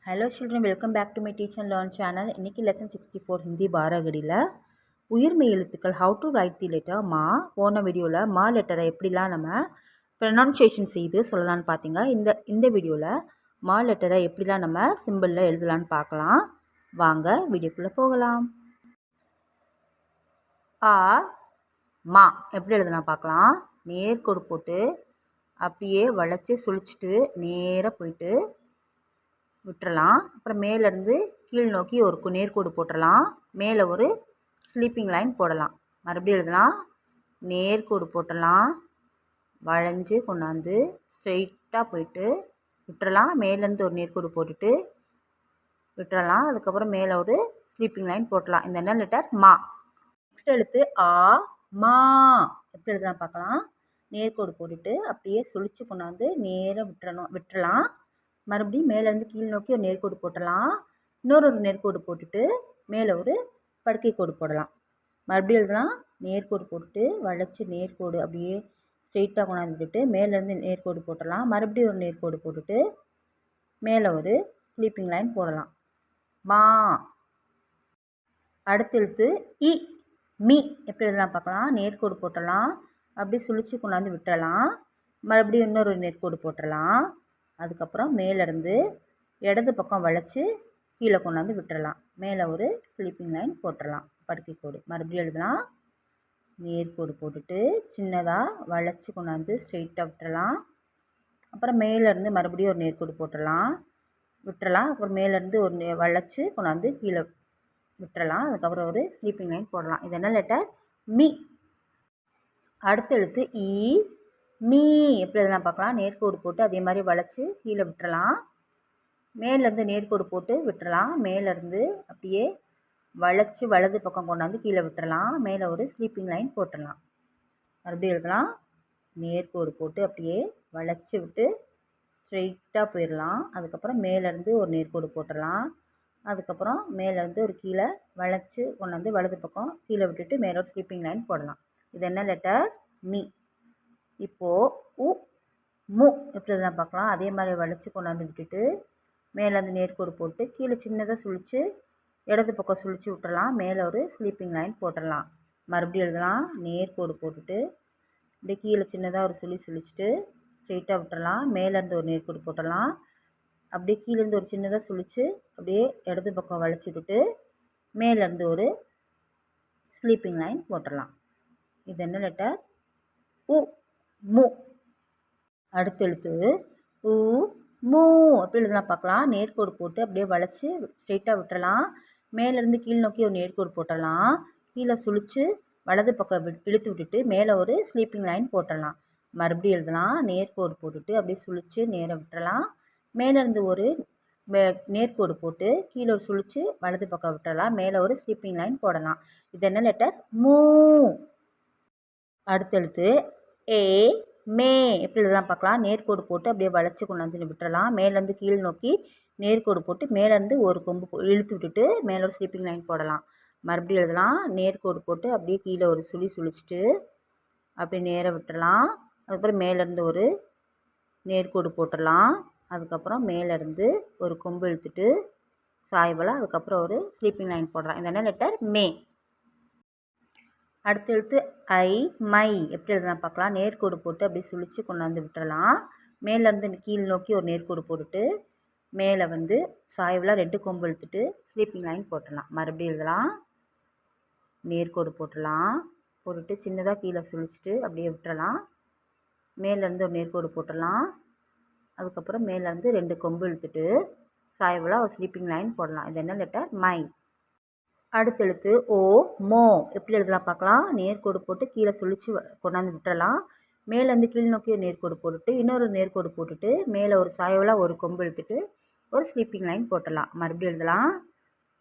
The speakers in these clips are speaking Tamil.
Hello children, welcome back to my teach and learn channel. இன்றைக்கி லெசன் 64 ஹிந்தி பாரகடியில் உயிர்மெய் எழுத்துக்கள் how to write the letter மா. போன வீடியோவில் மா லெட்டரை எப்படிலாம் நம்ம ப்ரொனவுன்சியேஷன் செய்து சொல்லலான்னு பார்த்தீங்க. இந்த வீடியோவில் மா லெட்டரை எப்படிலாம் நம்ம சிம்பிளில் எழுதலான்னு பார்க்கலாம். வாங்க வீடியோக்குள்ளே போகலாம். ஆ மா எப்படி எழுதலாம் பார்க்கலாம். நேர்கோடு போட்டு அப்படியே வளைச்சி சுழிச்சிட்டு நேராக போயிட்டு விட்டுறலாம். அப்புறம் மேலேருந்து கீழ் நோக்கி ஒரு நேர்கோடு போட்டுடலாம். மேலே ஒரு ஸ்லீப்பிங் லைன் போடலாம். மறுபடியும் எழுதலாம். நேர்கோடு போட்டலாம், வளைஞ்சு கொண்டாந்து ஸ்ட்ரெயிட்டாக போயிட்டு விட்டுறலாம். மேலேருந்து ஒரு நேர்கோடு போட்டுட்டு விட்டுறலாம். அதுக்கப்புறம் மேலே ஒரு ஸ்லீப்பிங் லைன் போட்டலாம். இந்த என்ன லெட்டர் மா. நெக்ஸ்ட் எழுத்து ஆ மா. எப்படி எழுதலாம் பார்க்கலாம். நேர்கோடு போட்டுட்டு அப்படியே சுழிச்சு கொண்டாந்து நேராக விட்டுறலாம். மறுபடியும் மேலேருந்து கீழ் நோக்கி ஒரு நேர்கோடு போட்டலாம். இன்னொரு நேர்கோடு போட்டுட்டு மேலே ஒரு படுக்கை கோடு போடலாம். மறுபடியும் எழுதலாம். நேர்கோடு போட்டுட்டு வளைச்சி நேர்கோடு அப்படியே ஸ்ட்ரெயிட்டாக கொண்டாந்து விட்டுட்டு மேலேருந்து நேர்கோடு போட்டலாம். மறுபடியும் ஒரு நேர்கோடு போட்டுட்டு மேலே ஒரு ஸ்லீப்பிங் லைன் போடலாம். மா. அடுத்து எழுத்து இ மீ. எப்படி எழுதலாம் பார்க்கலாம். நேர்கோடு போட்டலாம், அப்படி சுழிச்சு கொண்டாந்து விட்டுறலாம். மறுபடியும் இன்னொரு நேர்கோடு போட்டுடலாம். அதுக்கப்புறம் மேலேருந்து இடது பக்கம் வளைச்சி கீழே கொண்டாந்து விட்டுறலாம். மேலே ஒரு ஸ்லீப்பிங் லைன் போட்டுடலாம், படுக்கை கோடு. மறுபடியும் எழுதலாம். நேர்கோடு போட்டுட்டு சின்னதாக வளைச்சி கொண்டாந்து ஸ்ட்ரெயிட்டாக விட்டுறலாம். அப்புறம் மேலேருந்து மறுபடியும் ஒரு நேர்கோடு போட்டுடலாம், விட்டுறலாம். அப்புறம் மேலேருந்து ஒரு வளைச்சி கொண்டாந்து கீழே விட்டுறலாம். அதுக்கப்புறம் ஒரு ஸ்லீப்பிங் லைன் போடலாம். இது என்ன லெட்டர்? மீ. அடுத்த எழுத்து ஈ மீ. எப்படி எதெல்லாம் பார்க்கலாம். நேர்கோடு போட்டு அதே மாதிரி வளைச்சி கீழே விட்டுறலாம். மேலேருந்து நேர்கோடு போட்டு விட்டுறலாம். மேலேருந்து அப்படியே வளைச்சி வலது பக்கம் கொண்டாந்து கீழே விட்டுறலாம். மேலே ஒரு ஸ்லீப்பிங் லைன் போட்டுடலாம். மறுபடியும் எழுதலாம். நேர்கோடு போட்டு அப்படியே வளைச்சி விட்டு ஸ்ட்ரெயிட்டாக போயிடலாம். அதுக்கப்புறம் மேலேருந்து ஒரு நேர்கோடு போட்டுடலாம். அதுக்கப்புறம் மேலேருந்து ஒரு கீழே வளைச்சி கொண்டாந்து வலது பக்கம் கீழே விட்டுட்டு மேலே ஒரு ஸ்லீப்பிங் லைன் போடலாம். இது என்ன லெட்டர்? மீ. இப்போது உ மு. எப்படி இதெல்லாம் பார்க்கலாம். அதே மாதிரி வளைச்சி கொண்டாந்து விட்டுட்டு மேலேருந்து நேர்கோடு போட்டு கீழே சின்னதாக சுழித்து இடது பக்கம் சுழித்து விட்டுறலாம். மேலே ஒரு ஸ்லீப்பிங் லைன் போட்டுடலாம். மறுபடியும் எழுதலாம். நேர்கோடு போட்டுட்டு அப்படியே கீழே சின்னதாக ஒரு சுழிச்சிட்டு ஸ்ட்ரெயிட்டாக விட்டுறலாம். மேலேருந்து ஒரு நேர்கோடு போட்டுடலாம். அப்படியே கீழேருந்து ஒரு சின்னதாக சுழித்து அப்படியே இடது பக்கம் வளைச்சி விட்டு மேலேருந்து ஒரு ஸ்லீப்பிங் லைன் போட்டுடலாம். இது என்ன லெட்டர்? உ மு. அடுத்த எழுத்து உ மூ. எப்படி எழுதலாம் பார்க்கலாம். நேர்கோடு போட்டு அப்படியே வளைச்சி ஸ்ட்ரெயிட்டாக விட்டுறலாம். மேலேருந்து கீழ் நோக்கி ஒரு நேர்கோடு போட்டுடலாம். கீழே சுழித்து வலது பக்கம் இழுத்து விட்டுட்டு மேலே ஒரு ஸ்லீப்பிங் லைன் போட்டுடலாம். மறுபடியும் எழுதலாம். நேர்கோடு போட்டுட்டு அப்படியே சுழித்து நேராக விட்டுறலாம். மேலேருந்து ஒரு நேர்கோடு போட்டு கீழே ஒரு சுழித்து வலது பக்கம் விட்டுறலாம். மேலே ஒரு ஸ்லீப்பிங் லைன் போடலாம். இது என்ன லெட்டர்? மூ. அடுத்த எழுத்து ஏ மே. எப்படி எழுதலாம் பார்க்கலாம். நேர்கோடு போட்டு அப்படியே வளைச்சி கொண்டாந்து விட்டுறலாம். மேலேருந்து கீழ் நோக்கி நேர்கோடு போட்டு மேலேருந்து ஒரு கொம்பு இழுத்து விட்டுட்டு மேலே ஒரு ஸ்லீப்பிங் லைன் போடலாம். மறுபடியும் எழுதலாம். நேர்கோடு போட்டு அப்படியே கீழே ஒரு சுழிச்சிட்டு அப்படியே நேராக விட்டுறலாம். அதுக்கப்புறம் மேலேருந்து ஒரு நேர்கோடு போட்டுடலாம். அதுக்கப்புறம் மேலேருந்து ஒரு கொம்பு இழுத்துட்டு சாய்வலாக அதுக்கப்புறம் ஒரு ஸ்லீப்பிங் லைன் போடலாம். இந்த என்ன லெட்டர்? மே. அடுத்த எழுத்து ஐ மை. எப்படி எழுதலாம் பார்க்கலாம். நேர்கோடு போட்டு அப்படியே சுழித்து கொண்டாந்து விட்டுறலாம். மேலேருந்து கீழ் நோக்கி ஒரு நேர்கோடு போட்டுட்டு மேலே சாய்வலாக 2 கொம்பு இழுத்துட்டு ஸ்லீப்பிங் லைன் போட்டுடலாம். மறுபடியும் எழுதலாம். நேர்கோடு போட்டுடலாம். போட்டுட்டு சின்னதாக கீழே சுழிச்சிட்டு அப்படியே விட்டுறலாம். மேலேருந்து ஒரு நேர்கோடு போட்டுடலாம். அதுக்கப்புறம் மேலேருந்து 2 கொம்பு இழுத்துட்டு சாய்வலாக ஒரு ஸ்லீப்பிங் லைன் போடலாம். இது என்ன லெட்டர்? மை. அடுத்த எழுத்து ஓ மோ. எப்படி எழுதலாம் பார்க்கலாம். நேர்கோடு போட்டு கீழே சுழித்து கொண்டாந்து விட்டுறலாம். மேலேருந்து கீழ் நோக்கி ஒரு நேர்கோடு போட்டுட்டு இன்னொரு நேர்கோடு போட்டுட்டு மேலே ஒரு சாய்வலாக ஒரு கொம்பு இழுத்துட்டு ஒரு ஸ்லீப்பிங் லைன் போட்டுடலாம். மறுபடியும் எழுதலாம்.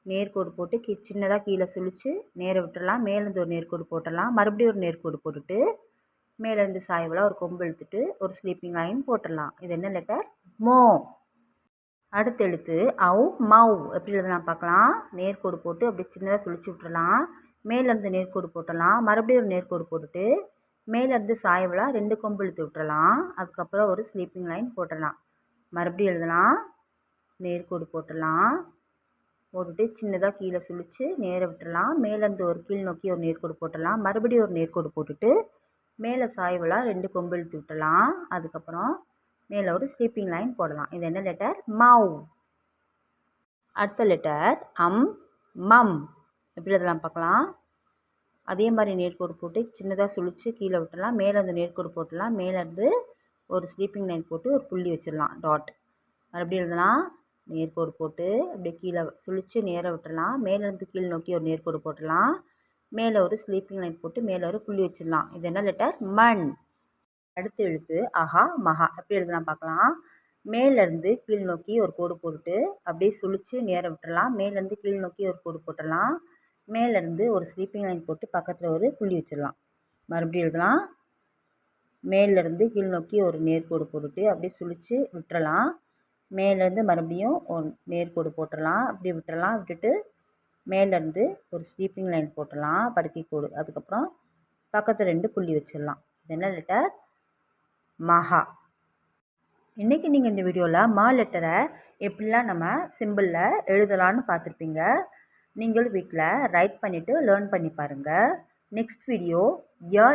நேர்கோடு போட்டு சின்னதாக கீழே சுழித்து நேர விட்டுறலாம். மேலேருந்து ஒரு நேர்கோடு போட்டுடலாம். மறுபடியும் ஒரு நேர்கோடு போட்டுட்டு மேலேருந்து சாய்வலாக ஒரு கொம்பு இழுத்துட்டு ஒரு ஸ்லீப்பிங் லைன் போட்டுடலாம். இது என்ன லெட்டர்? மோ. அடுத்த எழுத்து அவு மவ். எப்படி எழுதலாம் பார்க்கலாம். நேர்கோடு போட்டு அப்படி சின்னதாக சுழிச்சு விட்டுறலாம். மேலேருந்து நேர்கோடு போட்டுடலாம். மறுபடியும் ஒரு நேர்கோடு போட்டுட்டு மேலேருந்து சாய்வலாக 2 கொம்பு இழுத்து விட்டுறலாம். அதுக்கப்புறம் ஒரு ஸ்லீப்பிங் லைன் போட்டுடலாம். மறுபடியும் எழுதலாம். நேர்கோடு போட்டுடலாம். போட்டுட்டு சின்னதாக கீழே சுழித்து நேராக விட்டுடலாம். மேலேருந்து ஒரு கீழ் நோக்கி ஒரு நேர்கோடு போட்டுடலாம். மறுபடியும் ஒரு நேர்கோடு போட்டுட்டு மேலே சாய்வலாக 2 கொம்பு இழுத்து விட்டுடலாம். அதுக்கப்புறம் மேலே ஒரு ஸ்லீப்பிங் லைன் போடலாம். இது என்ன லெட்டர்? மவ். அடுத்த லெட்டர் மம். எப்படி எழுதலாம் பார்க்கலாம். அதே மாதிரி நேர்கோடு போட்டு சின்னதாக சுழித்து கீழே விட்டுடலாம். மேலேருந்து நேர்கோடு போட்டுடலாம். மேலேருந்து ஒரு ஸ்லீப்பிங் லைன் போட்டு ஒரு புள்ளி வச்சிடலாம், டாட். மறுபடியும் எழுதலாம். நேர்கோடு போட்டு அப்படியே கீழே சுழித்து நேராக விட்டுடலாம். மேலேருந்து கீழ் நோக்கி ஒரு நேர்கோடு போட்டுடலாம். மேலே ஒரு ஸ்லீப்பிங் லைன் போட்டு மேலே ஒரு புள்ளி வச்சிடலாம். இது என்ன லெட்டர்? மண். அடுத்த எழுத்து அஹா மஹா. எப்படி எழுதலாம் பார்க்கலாம். மேலேருந்து கீழ் நோக்கி ஒரு கோடு போட்டுட்டு அப்படியே சுழித்து நேராக விட்டுடலாம். மேலேருந்து கீழ் நோக்கி ஒரு கோடு போட்டுடலாம். மேலேருந்து ஒரு ஸ்லீப்பிங் லைன் போட்டு பக்கத்தில் ஒரு புள்ளி வச்சிடலாம். மறுபடியும் எழுதலாம். மேலேருந்து கீழ் நோக்கி ஒரு நேர்கோடு போட்டுட்டு அப்படியே சுழித்து விட்டுறலாம். மேலேருந்து மறுபடியும் ஒரு நேர்கோடு போட்டுடலாம். அப்படியே விட்டுறலாம். விட்டுட்டு மேலேருந்து ஒரு ஸ்லீப்பிங் லைன் போட்டுடலாம், படுக்கை கோடு. அதுக்கப்புறம் பக்கத்தில் 2 புள்ளி வச்சிடலாம். இது என்ன லெட்டர்? மஹா. இன்றைக்கி நீங்கள் இந்த வீடியோவில் ம லெட்டரை எப்படிலாம் நம்ம சிம்பிளில் எழுதலான்னு பார்த்துருப்பீங்க. நீங்களும் வீட்டில் ரைட் பண்ணிவிட்டு லேர்ன் பண்ணி பாருங்கள். நெக்ஸ்ட் வீடியோ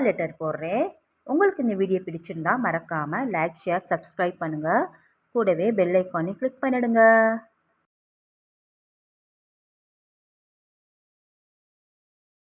லெட்டர் போடுறேன். உங்களுக்கு இந்த வீடியோ பிடிச்சிருந்தா மறக்காமல் லைக், ஷேர், சப்ஸ்கிரைப் பண்ணுங்கள். கூடவே பெல் ஐக்கானை கிளிக் பண்ணிடுங்க.